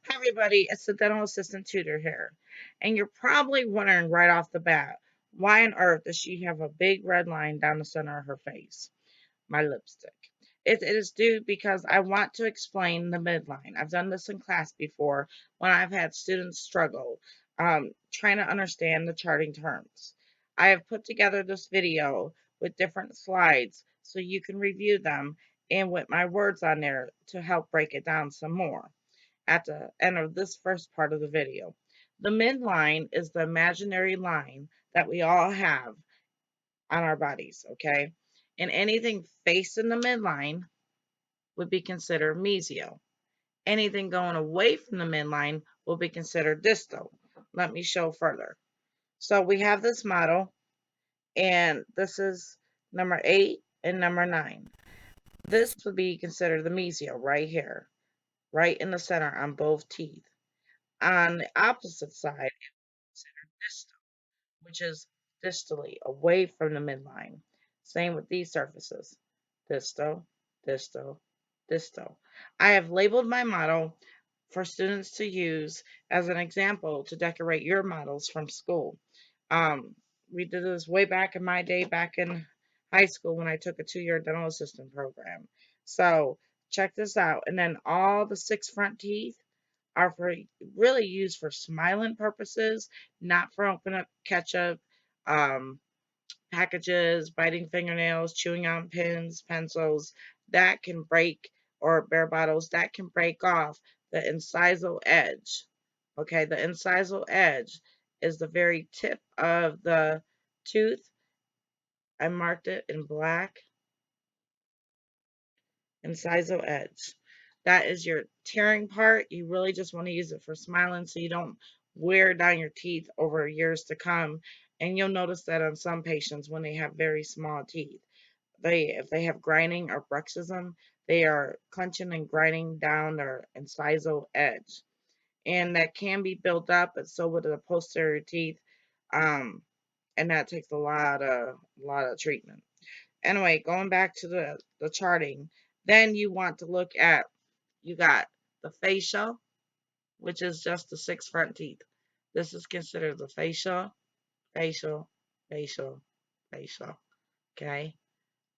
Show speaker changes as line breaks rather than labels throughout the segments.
Hi everybody, it's the dental assistant tutor here. And you're probably wondering right off the bat, why on earth does she have a big red line down the center of her face? My lipstick. It is due because I want to explain the midline. I've done this in class before when I've had students struggle trying to understand the charting terms. I have put together this video with different slides so you can review them and with my words on there to help break it down some more at the end of this first part of the video. The midline is the imaginary line that we all have on our bodies, okay? And anything facing the midline would be considered mesial. Anything going away from the midline will be considered distal. Let me show further. So we have this model, and this is number 8 and number 9. This would be considered the mesial right here, right in the center on both teeth. On the opposite side, considered distal, which is distally away from the midline. Same with these surfaces. Distal, distal, distal. I have labeled my model for students to use as an example to decorate your models from school. We did this way back in my day, back in high school when I took a 2-year dental assistant program. So check this out. And then all the 6 front teeth are for really used for smiling purposes, not for opening up ketchup, um, packages, biting fingernails, chewing on pens, pencils that can break, or bear bottles that can break off the incisal edge. Okay, the incisal edge is the very tip of the tooth. I marked it in black. Incisal edge. That is your tearing part. You really just want to use it for smiling so you don't wear down your teeth over years to come. And you'll notice that on some patients when they have very small teeth. If they have grinding or bruxism, they are clenching and grinding down their incisal edge. And that can be built up, but so would the posterior teeth. Um, and that takes a lot of treatment. Anyway, going back to the charting, then you want to look at, you got the facial, which is just the 6 front teeth. This is considered the facial, facial, facial, facial. Okay,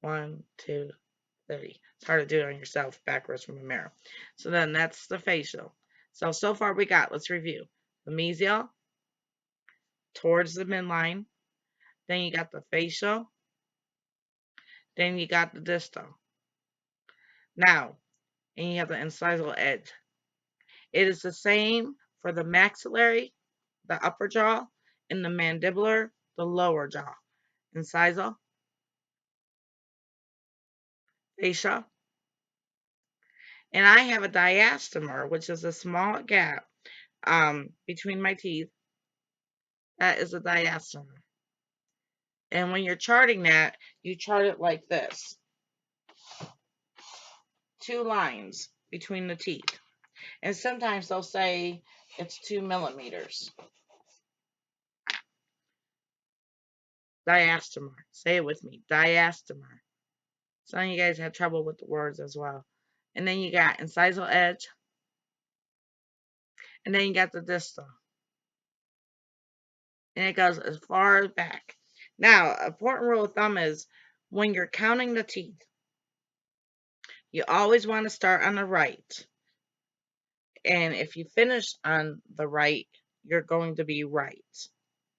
1, 2, 3. It's hard to do it on yourself backwards from a mirror. So then that's the facial. So far we got, let's review. The mesial towards the midline. Then you got the facial. Then you got the distal. Now, and you have the incisal edge. It is the same for the maxillary, the upper jaw, and the mandibular, the lower jaw. Incisal, facial. And I have a diastamer, which is a small gap between my teeth. That is a diastamer. And when you're charting that, you chart it like this. 2 lines between the teeth. And sometimes they'll say it's 2 millimeters. Diastamer. Say it with me. Diastamer. Some of you guys had trouble with the words as well. And then you got incisal edge. And then you got the distal. And it goes as far back. Now, an important rule of thumb is when you're counting the teeth, you always want to start on the right. And if you finish on the right, you're going to be right.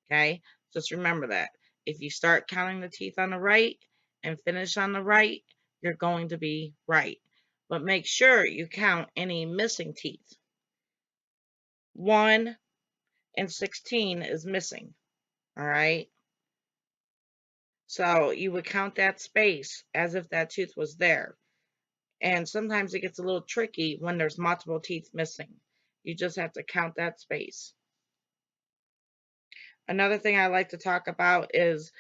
Okay? Just remember that. If you start counting the teeth on the right and finish on the right, you're going to be right. But make sure you count any missing teeth. 1 and 16 is missing. All right? So you would count that space as if that tooth was there. And sometimes it gets a little tricky when there's multiple teeth missing. You just have to count that space. Another thing I like to talk about is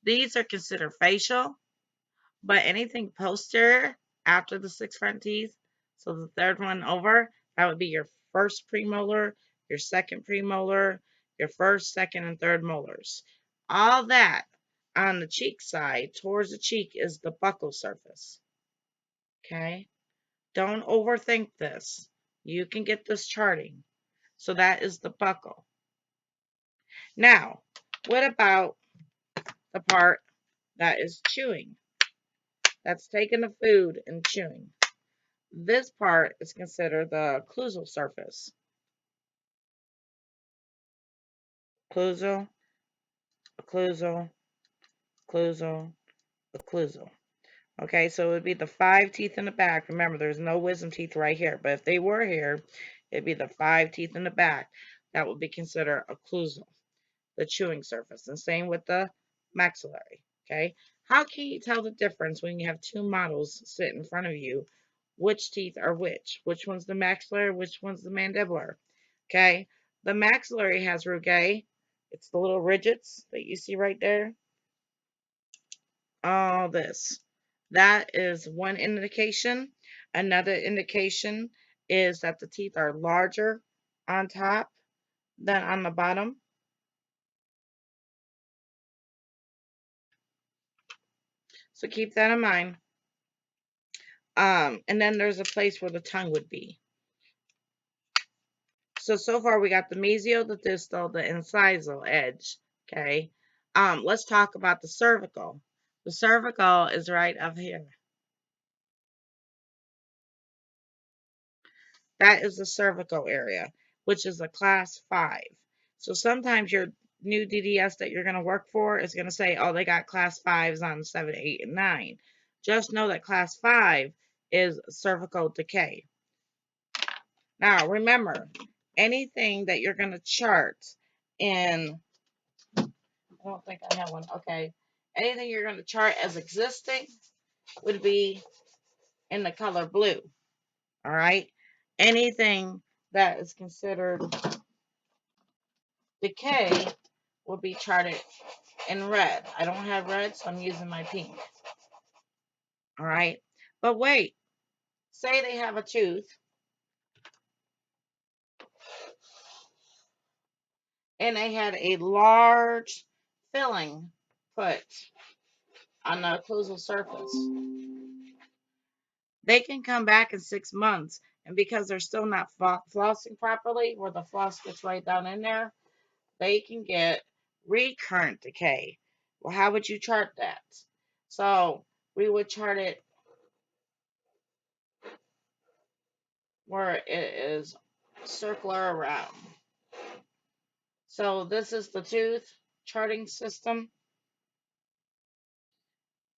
these are considered facial, but anything posterior after the 6 front teeth, so the third one over, that would be your first premolar, your second premolar, your first, second, and third molars. All that on the cheek side towards the cheek is the buccal surface. Okay? Don't overthink this. You can get this charting. So that is the buccal. Now, what about the part that is chewing? That's taking the food and chewing. This part is considered the occlusal surface. Occlusal, occlusal, occlusal, occlusal. Okay, so it would be the 5 teeth in the back. Remember, there's no wisdom teeth right here, but if they were here, it'd be the 5 teeth in the back. That would be considered occlusal, the chewing surface. And same with the maxillary. Okay, how can you tell the difference when you have two models sit in front of you? Which teeth are which? Which one's the maxillary? Which one's the mandibular? Okay, the maxillary has rugae. It's the little ridges that you see right there. All this. That is one indication. Another indication is that the teeth are larger on top than on the bottom. So keep that in mind. And then there's a place where the tongue would be. So far we got the mesial, the distal, the incisal edge. Okay. Let's talk about the cervical. The cervical is right up here. That is the cervical area, which is a class 5. So sometimes your new DDS that you're going to work for is going to say, oh, they got class 5s on 7, 8, and 9. Just know that class 5 is cervical decay. Now, remember, anything that you're going to chart in, I don't think I have one, okay. Anything you're going to chart as existing would be in the color blue, all right? Anything that is considered decay will be charted in red. I don't have red, so I'm using my pink. All right. But wait, say they have a tooth and they had a large filling put on the occlusal surface. They can come back in 6 months, and because they're still not flossing properly, where the floss gets right down in there, they can get recurrent decay. Well, how would you chart that? So we would chart it where it is circular around. So this is the tooth charting system,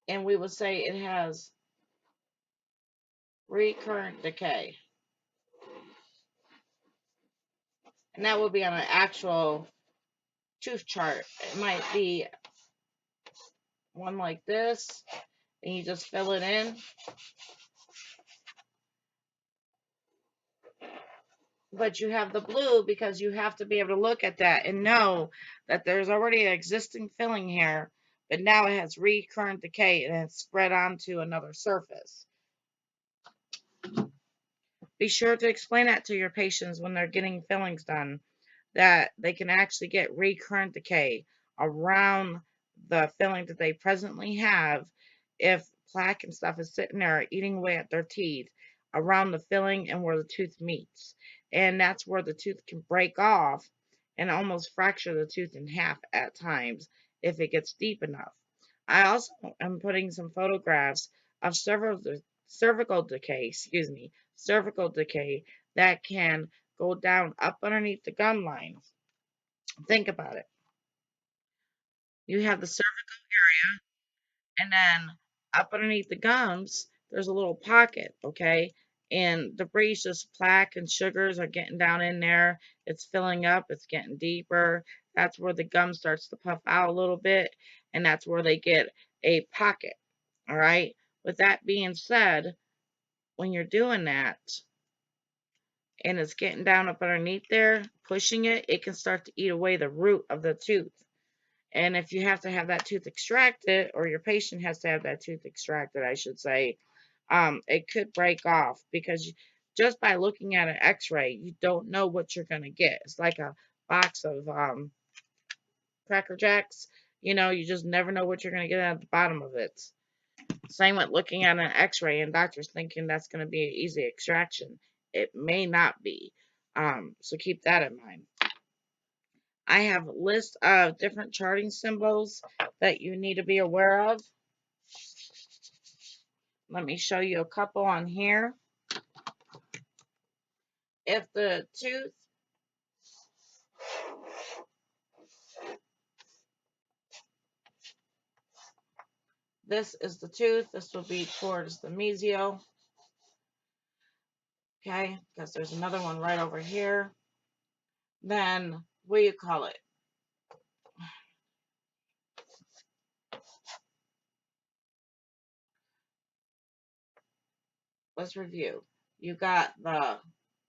and we would say it has recurrent decay. And that would be on an actual tooth chart. It might be one like this, and you just fill it in. But you have the blue because you have to be able to look at that and know that there's already an existing filling here, but now it has recurrent decay and it's spread onto another surface. Be sure to explain that to your patients when they're getting fillings done, that they can actually get recurrent decay around the filling that they presently have if plaque and stuff is sitting there eating away at their teeth around the filling and where the tooth meets. And that's where the tooth can break off and almost fracture the tooth in half at times if it gets deep enough. I also am putting some photographs of cervical decay, cervical decay that can go down up underneath the gum line. Think about it. You have the cervical area, and then up underneath the gums, there's a little pocket, okay? And debris, just plaque and sugars are getting down in there. It's filling up, it's getting deeper. That's where the gum starts to puff out a little bit, and that's where they get a pocket, all right? With that being said, when you're doing that, and it's getting down up underneath there, pushing it, it can start to eat away the root of the tooth. And if you have to have that tooth extracted, or your patient has to have that tooth extracted, I should say, it could break off because just by looking at an x-ray, you don't know what you're going to get. It's like a box of Cracker Jacks. You just never know what you're going to get at the bottom of it. Same with looking at an x-ray and doctors thinking that's going to be an easy extraction. it may not be. So keep that in mind. I have a list of different charting symbols that you need to be aware of. Let me show you a couple on here. If the tooth, this is the tooth, this will be towards the mesio. Okay, because there's another one right over here. Then, what do you call it? Let's review. You got the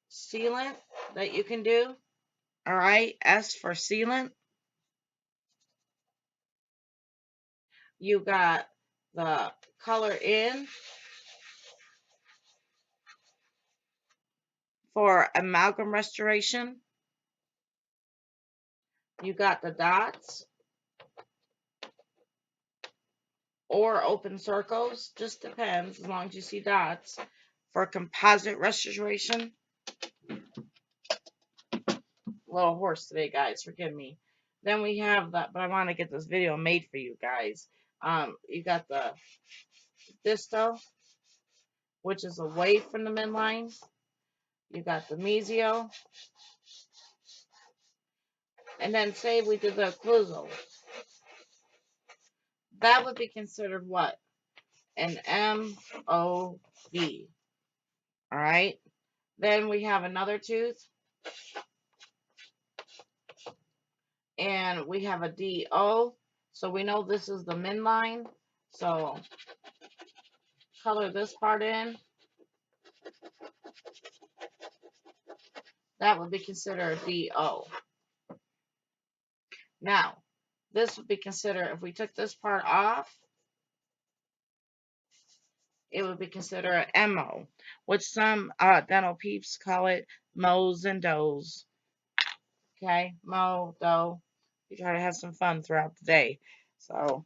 sealant that you can do. All right, S for sealant. You got the color in for amalgam restoration. You got the dots or open circles, just depends, as long as you see dots, for composite restoration. A little hoarse today, guys, forgive me. Then we have that, but I want to get this video made for you guys. You got the distal, which is away from the midline. You got the mesio. And then say we did the occlusal. That would be considered what? An MOV. All right. Then we have another tooth. And we have a DO. So we know this is the midline. So color this part in. That would be considered a DO. Now, this would be considered, if we took this part off, it would be considered an MO, which some dental peeps call it Mo's and Do's. Okay, Mo, Do. You try to have some fun throughout the day. So,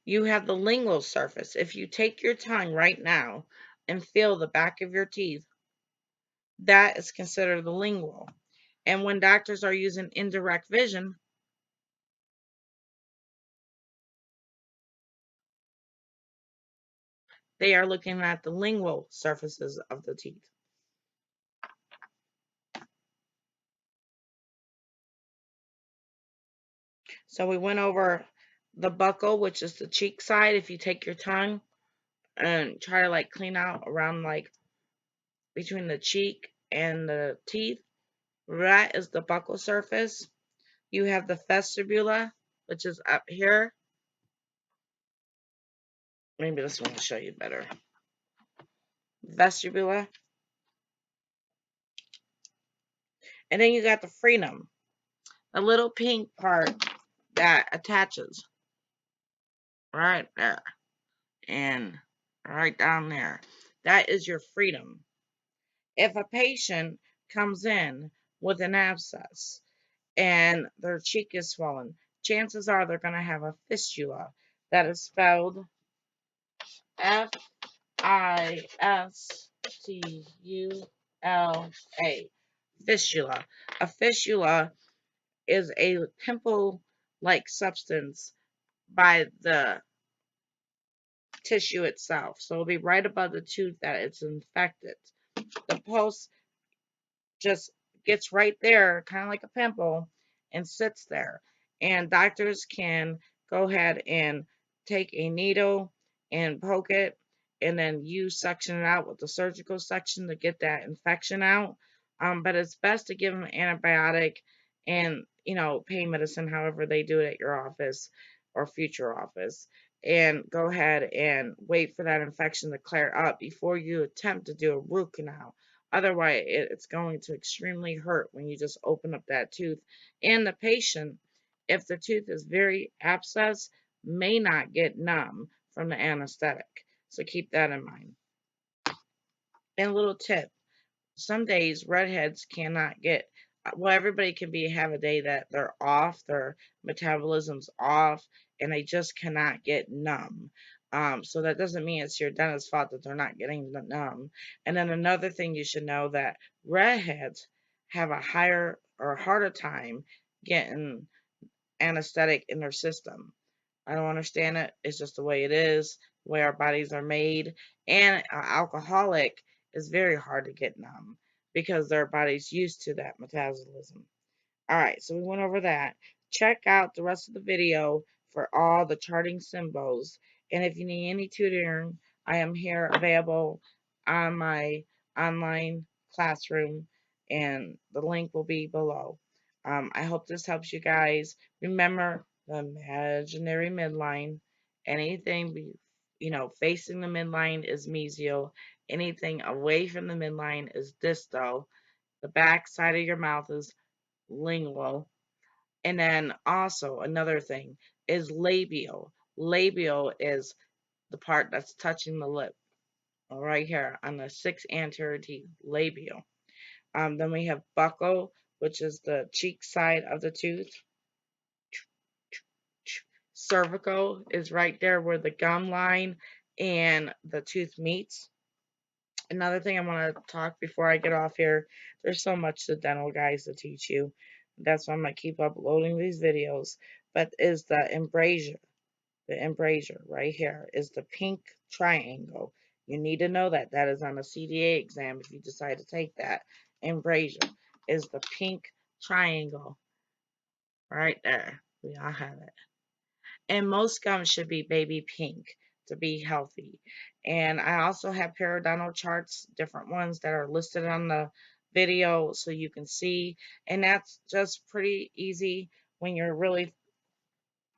you have the lingual surface. If you take your tongue right now and feel the back of your teeth, that is considered the lingual. And when doctors are using indirect vision, they are looking at the lingual surfaces of the teeth. So we went over the buccal, which is the cheek side. If you take your tongue and try to like clean out around like between the cheek and the teeth, that is the buccal surface. You have the vestibula, which is up here. Maybe this one will show you better. Vestibula. And then you got the frenum, a little pink part that attaches right there and right down there. That is your frenum. If a patient comes in with an abscess and their cheek is swollen, chances are they're going to have a fistula. That is spelled Fistula. Fistula. A fistula is a pimple-like substance by the tissue itself. So it'll be right above the tooth that it's infected. The pulse just gets right there, kind of like a pimple, and sits there. And doctors can go ahead and take a needle and poke it, and then you suction it out with the surgical section to get that infection out. But it's best to give them antibiotic and pain medicine, however they do it at your office or future office, and go ahead and wait for that infection to clear up before you attempt to do a root canal. Otherwise, it's going to extremely hurt when you just open up that tooth. And the patient, if the tooth is very abscessed, may not get numb from the anesthetic. So keep that in mind. And a little tip, some days redheads cannot get, well, everybody can have a day that they're off, their metabolism's off, and they just cannot get numb. So that doesn't mean it's your dentist's fault that they're not getting the numb. And then another thing you should know that redheads have a higher or harder time getting anesthetic in their system. I don't understand it. It's just the way it is, the way our bodies are made. And an alcoholic is very hard to get numb because their body's used to that metabolism. All right, so we went over that. Check out the rest of the video for all the charting symbols. And if you need any tutoring, I am here available on my online classroom, and the link will be below. I hope this helps you guys. Remember the imaginary midline. Anything, facing the midline is mesial. Anything away from the midline is distal. The back side of your mouth is lingual. And then also another thing is labial. Labial is the part that's touching the lip, right here on the six anterior teeth, labial. Then we have buccal, which is the cheek side of the tooth. Cervical is right there where the gum line and the tooth meets. Another thing I want to talk before I get off here, there's so much to dental guys to teach you. That's why I'm going to keep uploading these videos. But is the embrasure. The embrasure right here is the pink triangle. You need to know that. That is on a CDA exam if you decide to take that. Embrasure is the pink triangle right there. We all have it. And most gums should be baby pink to be healthy. And I also have periodontal charts, different ones that are listed on the video so you can see. And that's just pretty easy when you're really,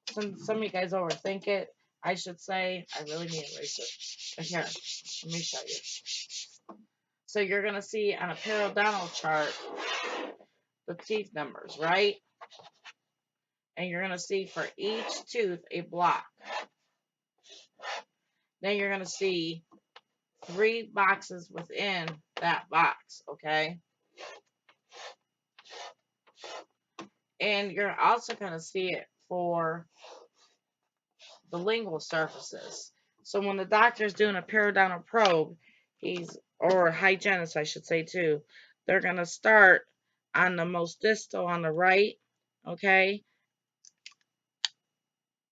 some of you guys overthink it. I should say, I really need a eraser. But here, let me show you. So you're going to see on a periodontal chart the teeth numbers, right? And you're going to see for each tooth a block. Then you're going to see 3 boxes within that box, okay? And you're also going to see it for the lingual surfaces. So when the doctor's doing a periodontal probe, or a hygienist, I should say too, they're going to start on the most distal on the right, okay?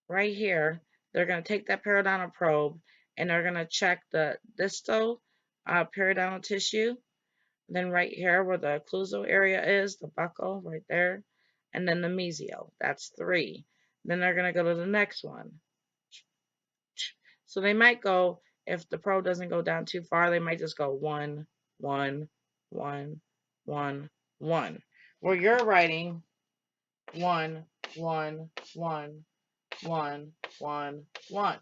Right here. They're going to take that periodontal probe and they're going to check the distal periodontal tissue. Then right here where the occlusal area is, the buccal right there, and then the mesial. That's 3. Then they're going to go to the next one. So they might go, if the probe doesn't go down too far, they might just go 1, 1, 1, 1, 1. Where you're writing 1, 1, 1, 1, 1, 1.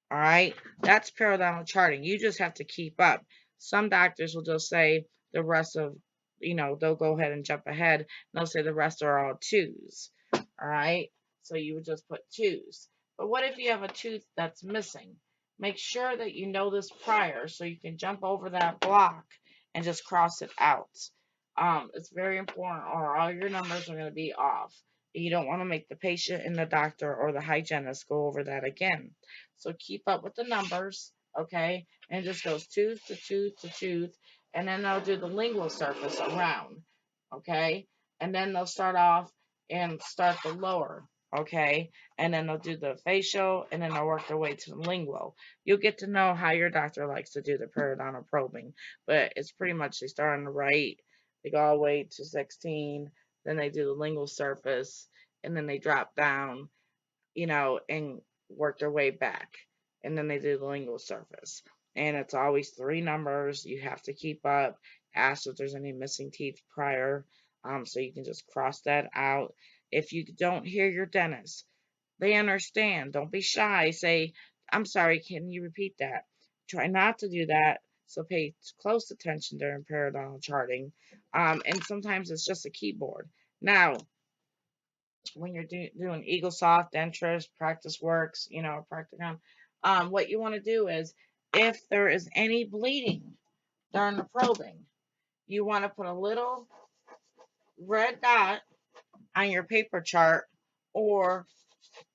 All right, that's periodontal charting. You just have to keep up. Some doctors will just say the rest of, they'll go ahead and jump ahead and they'll say the rest are all 2s. All right, so you would just put 2s. But what if you have a tooth that's missing? Make sure that you know this prior so you can jump over that block and just cross it out. It's very important, or all your numbers are going to be off. You don't want to make the patient and the doctor or the hygienist go over that again. So keep up with the numbers, okay? And it just goes tooth to tooth to tooth. And then they'll do the lingual surface around, okay? And then they'll start off and start the lower, okay? And then they'll do the facial and then they'll work their way to the lingual. You'll get to know how your doctor likes to do the periodontal probing. But it's pretty much they start on the right, they go all the way to 16, then they do the lingual surface, and then they drop down, and work their way back. And then they do the lingual surface. And it's always 3 numbers. You have to keep up. Ask if there's any missing teeth prior. So you can just cross that out. If you don't hear your dentist, they understand. Don't be shy. Say, I'm sorry, can you repeat that? Try not to do that. So pay close attention during periodontal charting. And sometimes it's just a keyboard. Now, when you're doing Eagle Soft, Dentist, Practice Works, Practicum, what you want to do is if there is any bleeding during the probing, you want to put a little red dot on your paper chart or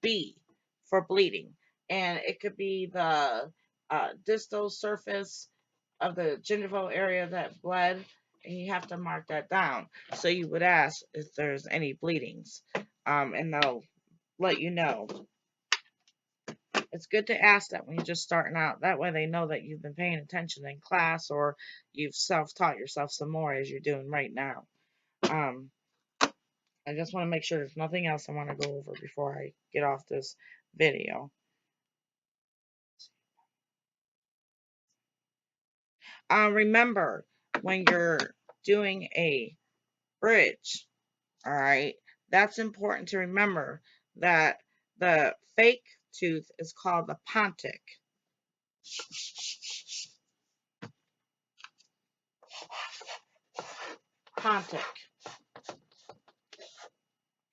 B for bleeding. and it could be the distal surface of the gingival area that bled, and you have to mark that down. So you would ask if there's any bleedings, and they'll let you know. It's good to ask that when you're just starting out. That way they know that you've been paying attention in class, or you've self-taught yourself some more as you're doing right now. Um, I just want to make sure there's nothing else I want to go over before I get off this video. Remember, when you're doing a bridge, all right, that's important to remember that the fake tooth is called the pontic. Pontic.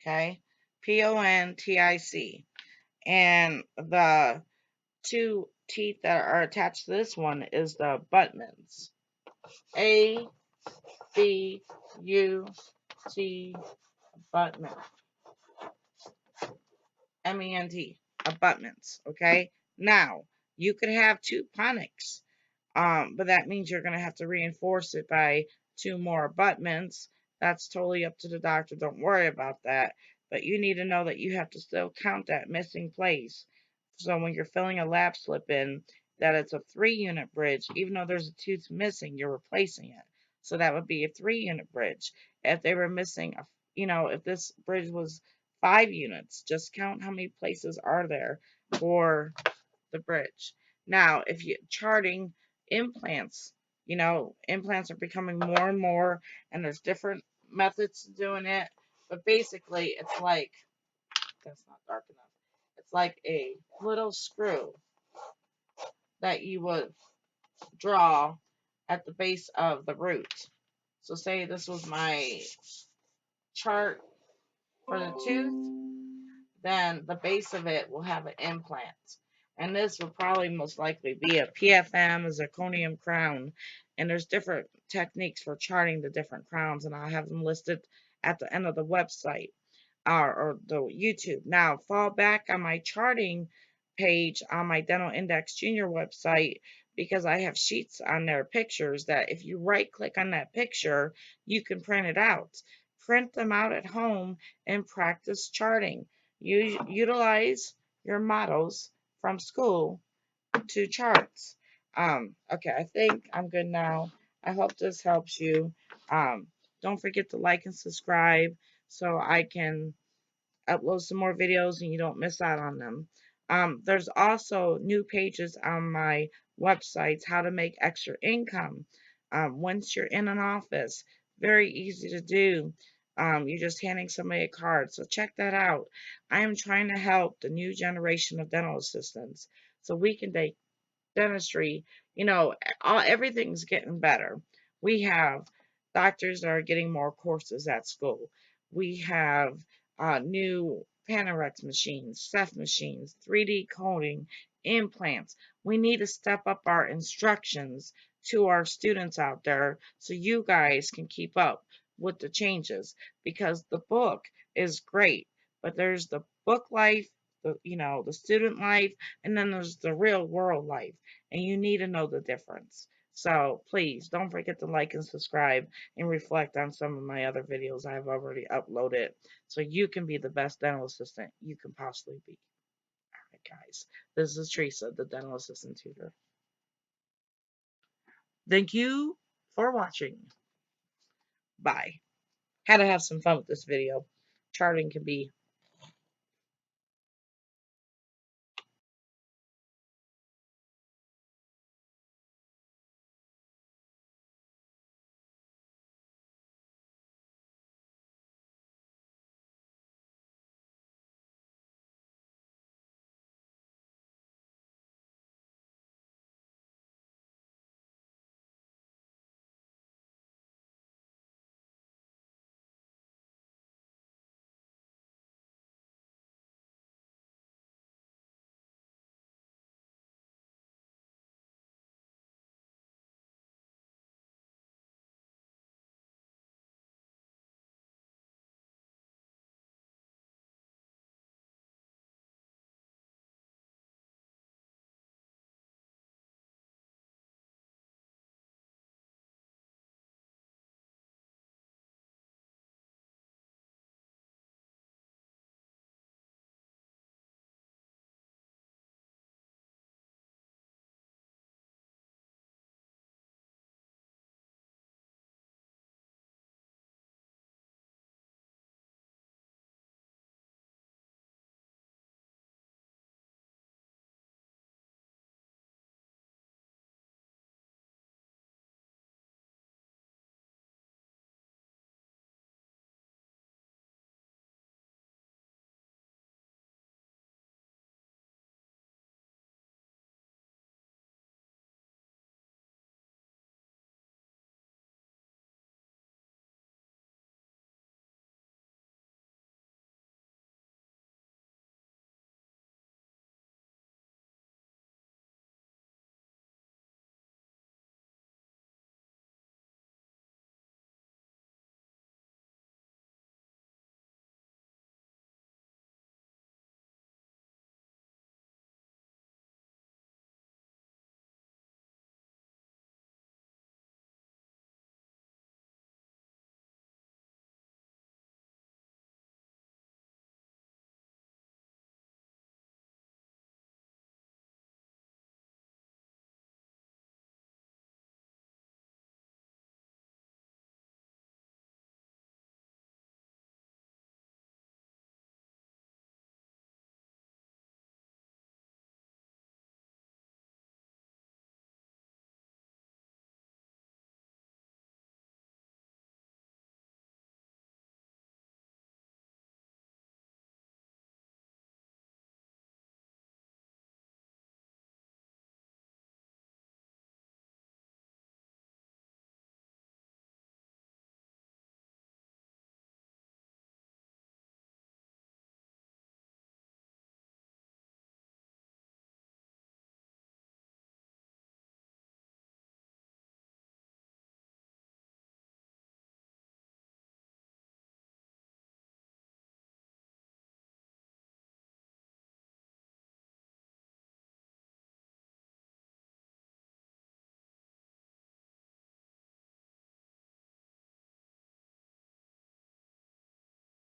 Okay, Pontic. And the two teeth that are attached to this one is the abutments. A, B, U, T, abutment. MENT, abutments. Okay. Now you could have two ponics, but that means you're going to have to reinforce it by two more abutments. That's totally up to the doctor. Don't worry about that. But you need to know that you have to still count that missing place. So when you're filling a lap slip in, that it's a 3-unit bridge, even though there's a tooth missing, you're replacing it. So that would be a 3-unit bridge. If they were missing, if this bridge was 5 units, just count how many places are there for the bridge. Now, if you're charting implants, implants are becoming more and more, and there's different methods to doing it. But basically, it's like, that's not dark enough. It's like a little screw that you would draw at the base of the root. So say this was my chart for the tooth, then the base of it will have an implant. And this will probably most likely be a PFM, a zirconium crown. And there's different techniques for charting the different crowns, and I'll have them listed at the end of the website or the YouTube. Now, fall back on my charting page on my Dental Index Junior website, because I have sheets on there, pictures, that if you right click on that picture, you can print it out. Print them out at home and practice charting. Utilize your models from school to charts. Okay, I think I'm good now. I hope this helps you. Don't forget to like and subscribe so I can upload some more videos and you don't miss out on them. There's also new pages on my websites, how to make extra income. Once you're in an office, very easy to do. You're just handing somebody a card. So check that out. I am trying to help the new generation of dental assistants so we can take dentistry, everything's getting better. We have doctors that are getting more courses at school. We have new Panorex machines, Ceph machines, 3D coding, implants. We need to step up our instructions to our students out there so you guys can keep up with the changes, because the book is great, but there's the book life, the student life, and then there's the real world life, and you need to know the difference. So please don't forget to like and subscribe and reflect on some of my other videos I've already uploaded so you can be the best dental assistant you can possibly be. All right, guys. This is Teresa, the dental assistant tutor. Thank you for watching. Bye. Had to have some fun with this video. Charting can be